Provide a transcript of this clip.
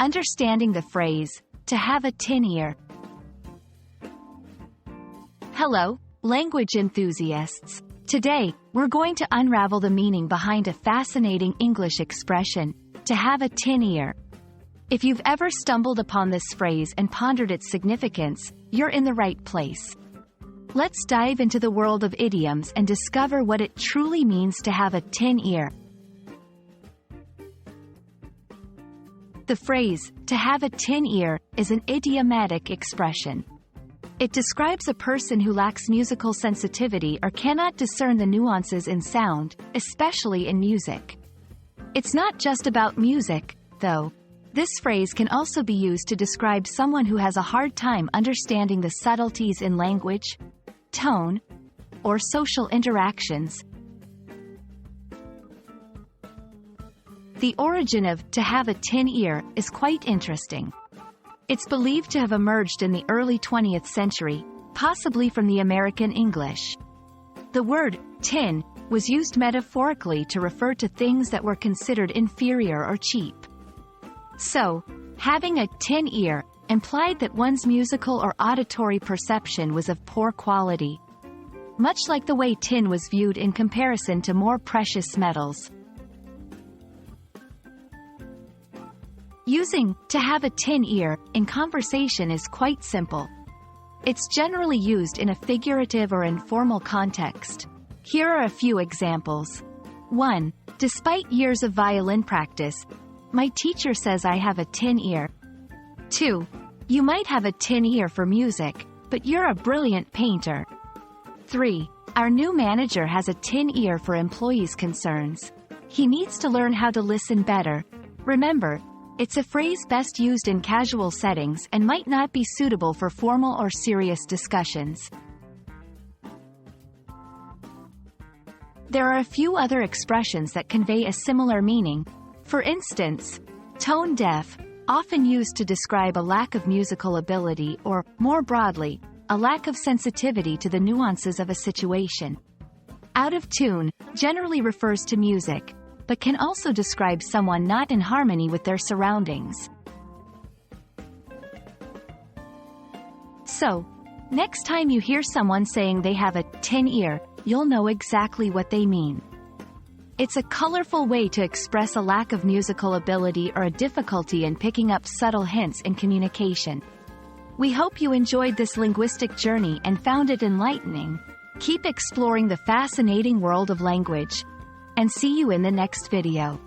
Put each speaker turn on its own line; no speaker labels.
Understanding the phrase, to have a tin ear. Hello, language enthusiasts. Today, we're going to unravel the meaning behind a fascinating English expression, to have a tin ear. If you've ever stumbled upon this phrase and pondered its significance, you're in the right place. Let's dive into the world of idioms and discover what it truly means to have a tin ear. The phrase, to have a tin ear, is an idiomatic expression. It describes a person who lacks musical sensitivity or cannot discern the nuances in sound, especially in music. It's not just about music, though. This phrase can also be used to describe someone who has a hard time understanding the subtleties in language, tone, or social interactions. The origin of "to have a tin ear" is quite interesting. It's believed to have emerged in the early 20th century, possibly from the American English. The word tin was used metaphorically to refer to things that were considered inferior or cheap. So, having a tin ear implied that one's musical or auditory perception was of poor quality, much like the way tin was viewed in comparison to more precious metals. Using "to have a tin ear" in conversation is quite simple. It's generally used in a figurative or informal context. Here are a few examples. 1. Despite years of violin practice, my teacher says I have a tin ear. 2. You might have a tin ear for music, but you're a brilliant painter. 3. Our new manager has a tin ear for employees' concerns. He needs to learn how to listen better. Remember, it's a phrase best used in casual settings and might not be suitable for formal or serious discussions. There are a few other expressions that convey a similar meaning. For instance, tone deaf, often used to describe a lack of musical ability or, more broadly, a lack of sensitivity to the nuances of a situation. Out of tune generally refers to music, but can also describe someone not in harmony with their surroundings. So, next time you hear someone saying they have a tin ear, you'll know exactly what they mean. It's a colorful way to express a lack of musical ability or a difficulty in picking up subtle hints in communication. We hope you enjoyed this linguistic journey and found it enlightening. Keep exploring the fascinating world of language, and see you in the next video.